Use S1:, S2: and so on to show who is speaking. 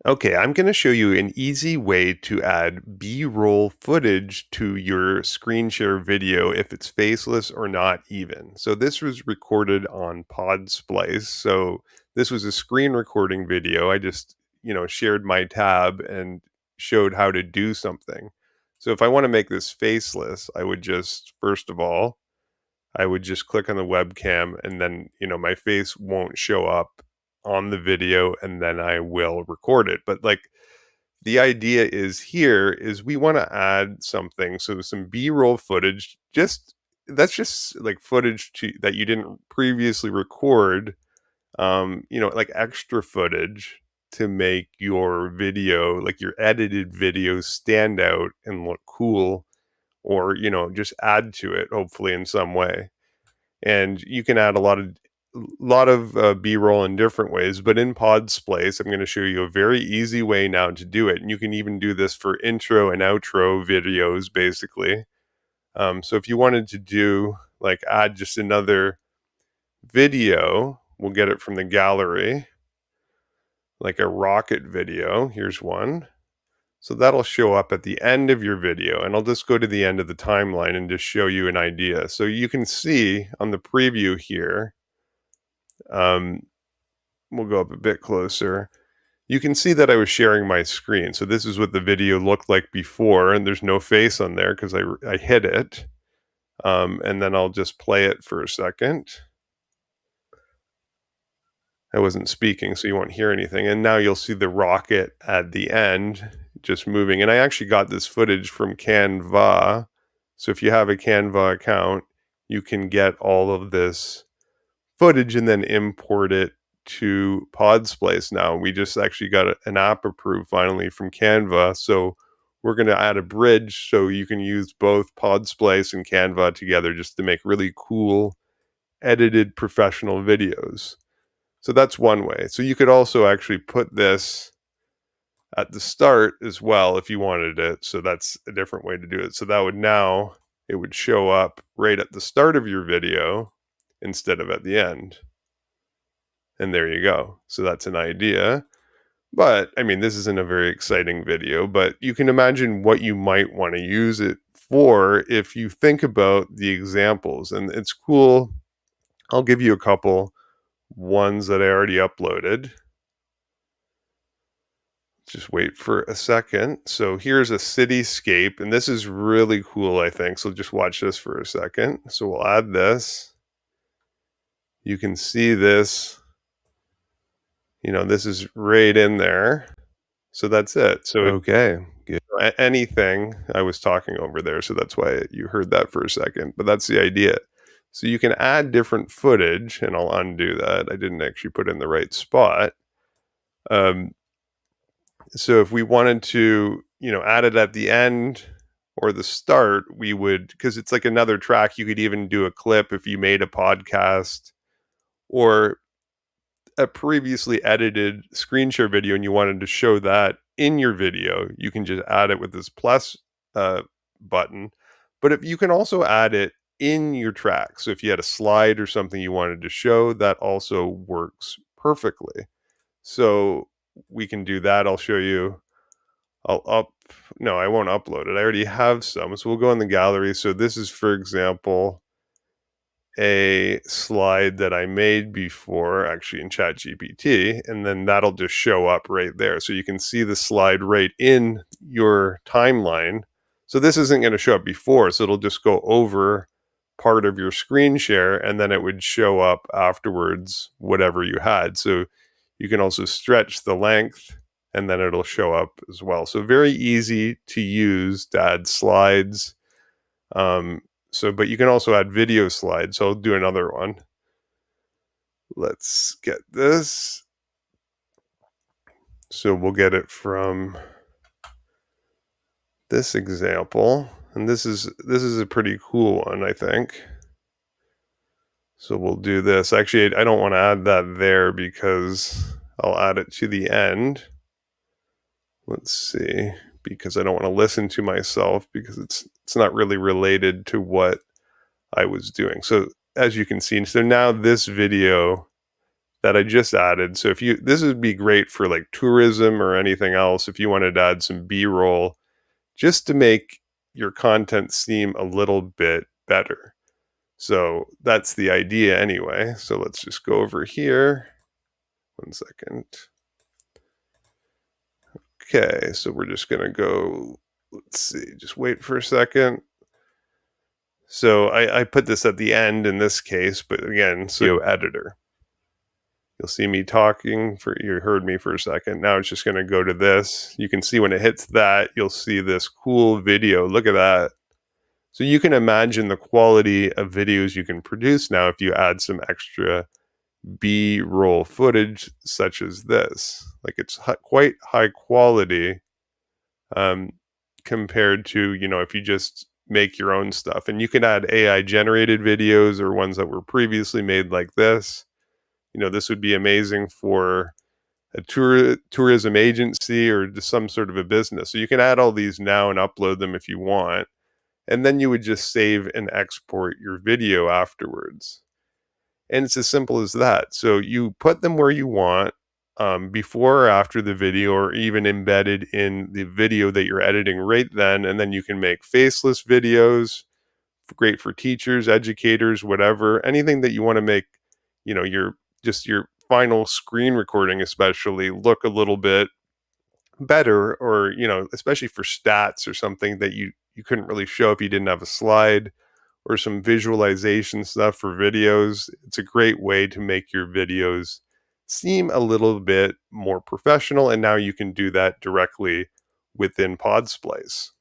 S1: Okay, I'm going to show you an easy way to add B-roll footage to your screen share video if it's faceless or not even. So this was recorded on Podsplice. So this was a screen recording video. I just, shared my tab and showed how to do something. So if I want to make this faceless, I would just, first of all, I would just click on the webcam and then, my face won't show up on the video and then I will record it. But like the idea is here is we want to add something. So some B-roll footage, just that's just like footage that you didn't previously record, like extra footage to make your video, like your edited video stand out and look cool or, just add to it hopefully in some way. And you can add a lot of b-roll in different ways, but in Podsplice I'm going to show you a very easy way now to do it, and you can even do this for intro and outro videos basically. So if you wanted to do like add just another video, we'll get it from the gallery, like a rocket video. Here's one. So that'll show up at the end of your video, and I'll just go to the end of the timeline and just show you an idea. So you can see on the preview here, um, we'll go up a bit closer. You can see that I was sharing my screen. So this is what the video looked like before, and there's no face on there because I hid it. And then I'll just play it for a second. I wasn't speaking, so you won't hear anything. And now you'll see the rocket at the end just moving. And I actually got this footage from Canva. So if you have a Canva account, you can get all of this footage and then import it to Podsplice now. We just actually got an app approved finally from Canva. So we're going to add a bridge so you can use both Podsplice and Canva together just to make really cool edited professional videos. So that's one way. So you could also actually put this at the start as well if you wanted it. So that's a different way to do it. So that would now, it would show up right at the start of your video instead of at the end. And there you go. So that's an idea. But I mean, this isn't a very exciting video, but you can imagine what you might want to use it for if you think about the examples. And it's cool. I'll give you a couple ones that I already uploaded. Just wait for a second. So here's a cityscape, and this is really cool, I think. So just watch this for a second. So we'll add this. You can see this. This is right in there. So that's it. So okay, good. Anything I was talking over there, so that's why you heard that for a second. But that's the idea. So you can add different footage, and I'll undo that. I didn't actually put in the right spot. So if we wanted to, add it at the end or the start, we would, because it's like another track. You could even do a clip if you made a podcast or a previously edited screen share video and you wanted to show that in your video, you can just add it with this plus button. But if you can also add it in your track. So if you had a slide or something you wanted to show, that also works perfectly. So we can do that. I'll show you. No, I won't upload it. I already have some. So we'll go in the gallery. So this is, for example, a slide that I made before actually in ChatGPT, and then that'll just show up right there. So you can see the slide right in your timeline. So this isn't going to show up before, so it'll just go over part of your screen share, and then it would show up afterwards, whatever you had. So you can also stretch the length, and then it'll show up as well. So very easy to use to add slides. But you can also add video slides. So I'll do another one. Let's get this. So we'll get it from this example. And this is a pretty cool one, I think. So we'll do this. Actually, I don't want to add that there because I'll add it to the end. Let's see, because I don't want to listen to myself because it's not really related to what I was doing. So as you can see, so now this video that I just added. So this would be great for like tourism or anything else if you wanted to add some B-roll just to make your content seem a little bit better. So that's the idea anyway. So let's just go over here. 1 second. Okay, so we're just gonna go, let's see, just wait for a second. So I put this at the end in this case, but again, so editor. You'll see me talking for, you heard me for a second. Now it's just gonna go to this. You can see when it hits that, you'll see this cool video. Look at that. So you can imagine the quality of videos you can produce now if you add some extra B-roll footage such as this. Like it's quite high quality um, compared to, if you just make your own stuff. And you can add AI generated videos or ones that were previously made like this. This would be amazing for a tourism agency or just some sort of a business. So you can add all these now and upload them if you want. And then you would just save and export your video afterwards. And it's as simple as that. So you put them where you want, before or after the video, or even embedded in the video that you're editing right then. And then you can make faceless videos, great for teachers, educators, whatever, anything that you want to make, your final screen recording, especially, look a little bit better, or, especially for stats or something that you couldn't really show if you didn't have a slide or some visualization stuff for videos. It's a great way to make your videos seem a little bit more professional. And now you can do that directly within Podsplice.